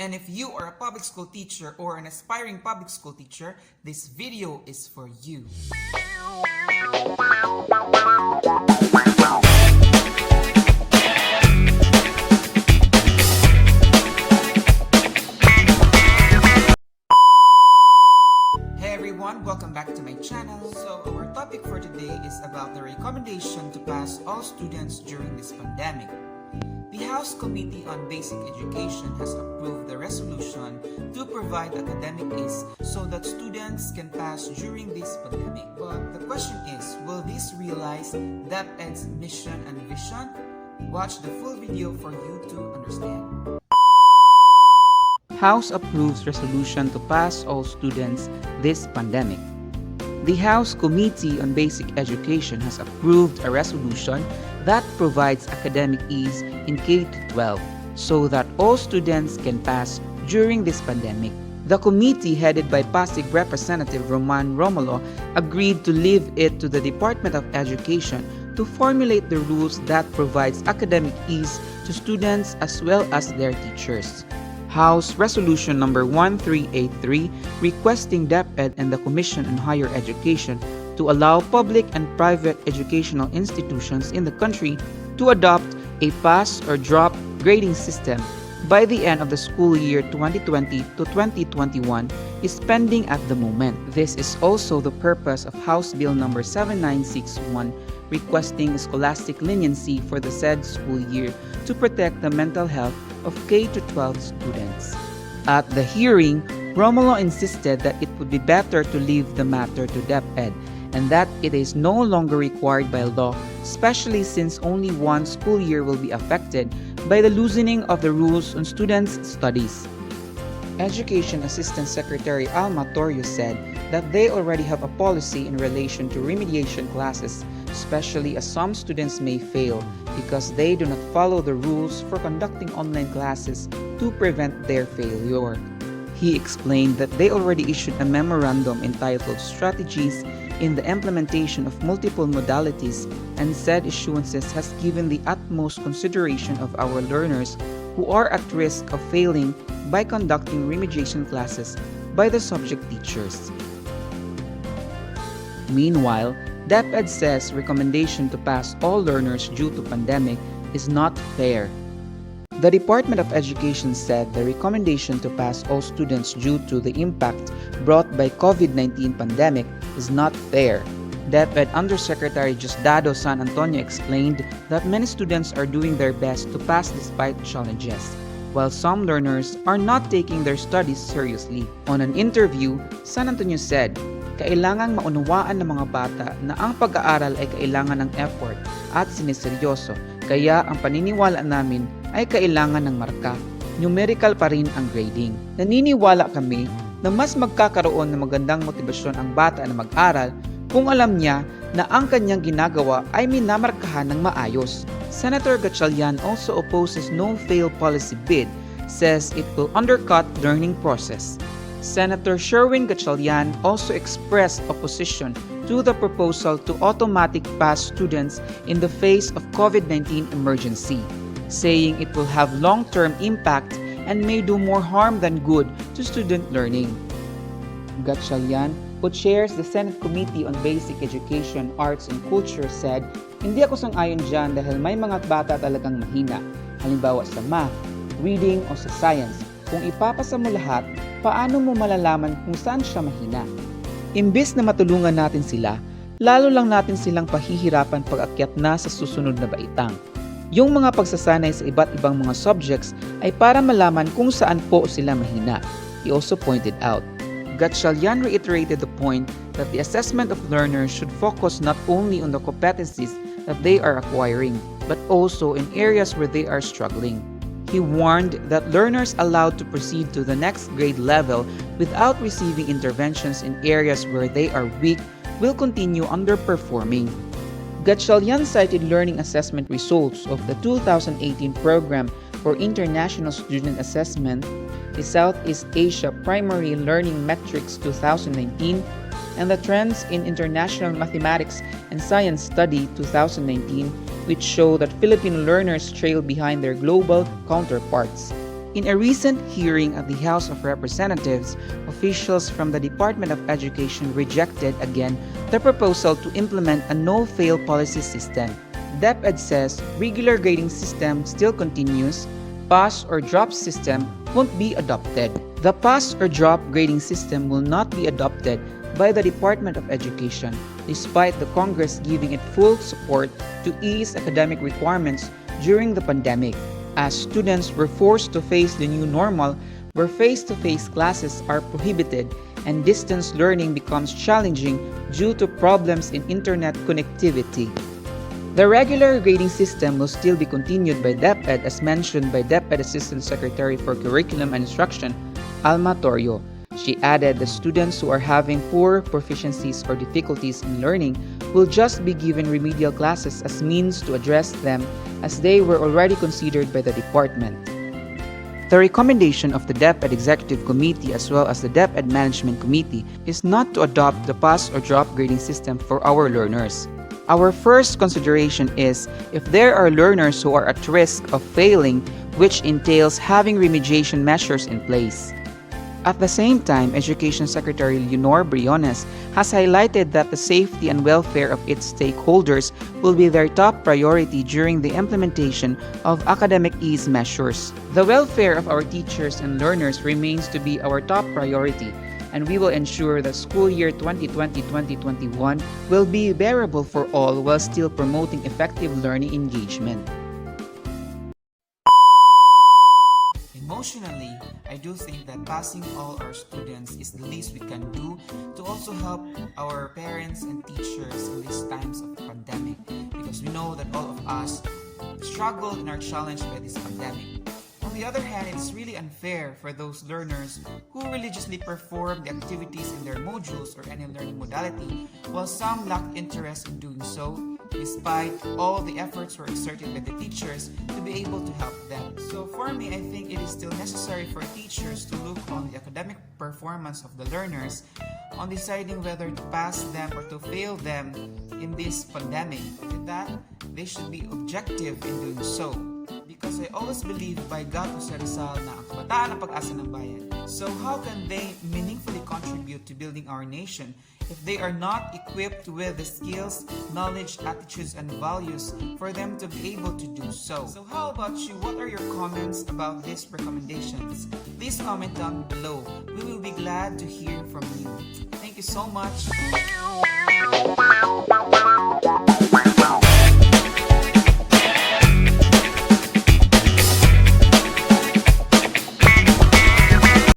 And if you are a public school teacher or an aspiring public school teacher, this video is for you. Hey everyone, welcome back to my channel. So our topic for today is about the recommendation to pass all students during this pandemic. The House Committee on Basic Education has approved the resolution to provide academic ease so that students can pass during this pandemic. But the question is, will this realize Deped'S mission and vision? Watch the full video for you to understand. House approves resolution to pass all students this pandemic. The House Committee on Basic Education has approved a resolution that provides academic ease in K-12 so that all students can pass during this pandemic. The committee, headed by Pasig Representative Roman Romulo, agreed to leave it to the Department of Education to formulate the rules that provides academic ease to students as well as their teachers. House Resolution Number 1383 requesting DepEd and the Commission on Higher Education to allow public and private educational institutions in the country to adopt a pass or drop grading system by the end of the school year 2020 to 2021 is pending at the moment. This is also the purpose of House Bill Number 7961 requesting scholastic leniency for the said school year to protect the mental health of K-12 students. At the hearing, Romulo insisted that it would be better to leave the matter to DepEd and that it is no longer required by law, especially since only one school year will be affected by the loosening of the rules on students' studies. Education Assistant Secretary Alma Torrio said that they already have a policy in relation to remediation classes, especially as some students may fail because they do not follow the rules for conducting online classes to prevent their failure. He explained that they already issued a memorandum entitled Strategies in the Implementation of Multiple Modalities and said issuances has given the utmost consideration of our learners who are at risk of failing by conducting remediation classes by the subject teachers. Meanwhile, DepEd says recommendation to pass all learners due to pandemic is not fair. The Department of Education said the recommendation to pass all students due to the impact brought by COVID-19 pandemic is not fair. DepEd Undersecretary Diosdado San Antonio explained that many students are doing their best to pass despite challenges, while some learners are not taking their studies seriously. On an interview, San Antonio said, kailangang maunawaan ng mga bata na ang pag-aaral ay kailangan ng effort at siniseryoso, kaya ang paniniwala namin ay kailangan ng marka. Numerical pa rin ang grading. Naniniwala kami na mas magkakaroon ng magandang motibasyon ang bata na mag-aral kung alam niya na ang kanyang ginagawa ay minamarkahan ng maayos. Senator Gatchalian also opposes no-fail policy bid, says it will undercut learning process. Senator Sherwin Gatchalian also expressed opposition to the proposal to automatic pass students in the face of COVID-19 emergency, saying it will have long-term impact and may do more harm than good to student learning. Gatchalian, who chairs the Senate Committee on Basic Education, Arts and Culture, said, hindi ako sang-ayon dyan dahil may mga bata talagang mahina, halimbawa sa math, reading o sa science. Kung ipapasa mo lahat, paano mo malalaman kung saan siya mahina? Imbis na matulungan natin sila, lalo lang natin silang pahihirapan pag-akyat na sa susunod na baitang. Yung mga pagsasanay sa iba't ibang mga subjects ay para malaman kung saan po sila mahina. He also pointed out. Gatchalian reiterated the point that the assessment of learners should focus not only on the competencies that they are acquiring, but also in areas where they are struggling. He warned that learners allowed to proceed to the next grade level without receiving interventions in areas where they are weak will continue underperforming. Gatchalian cited learning assessment results of the 2018 Program for International Student Assessment, the Southeast Asia Primary Learning Metrics 2019, and the Trends in International Mathematics and Science Study 2019, which show that Filipino learners trail behind their global counterparts. In a recent hearing at the House of Representatives, officials from the Department of Education rejected again the proposal to implement a no-fail policy system. Deped'S says regular grading system still continues, pass or drop system won't be adopted. The pass or drop grading system will not be adopted by the Department of Education, despite the Congress giving it full support to ease academic requirements during the pandemic, as students were forced to face the new normal where face-to-face classes are prohibited and distance learning becomes challenging due to problems in internet connectivity. The regular grading system will still be continued by DepEd as mentioned by DepEd Assistant Secretary for Curriculum and Instruction, Alma Torrio. She added that students who are having poor proficiencies or difficulties in learning will just be given remedial classes as means to address them as they were already considered by the department. The recommendation of the DepEd Executive Committee as well as the DepEd Management Committee is not to adopt the pass or drop grading system for our learners. Our first consideration is if there are learners who are at risk of failing, which entails having remediation measures in place. At the same time, Education Secretary Leonor Briones has highlighted that the safety and welfare of its stakeholders will be their top priority during the implementation of academic ease measures. The welfare of our teachers and learners remains to be our top priority, and we will ensure that school year 2020-2021 will be bearable for all while still promoting effective learning engagement. Emotionally, I do think that passing all our students is the least we can do to also help our parents and teachers in these times of the pandemic, because we know that all of us struggled and are challenged by this pandemic. On the other hand, it's really unfair for those learners who religiously perform the activities in their modules or any learning modality, while some lack interest in doing so, despite all the efforts were exerted by the teachers to be able to help them. So for me, I think it is still necessary for teachers to look on the academic performance of the learners on deciding whether to pass them or to fail them in this pandemic. With that, they should be objective in doing so. Because I always believe by God Jose Rizal na ang kabataan ang pag-asa ng bayan. So how can they meaningfully contribute to building our nation if they are not equipped with the skills, knowledge, attitudes, and values for them to be able to do so? So how about you? What are your comments about these recommendations? Please comment down below. We will be glad to hear from you. Thank you so much.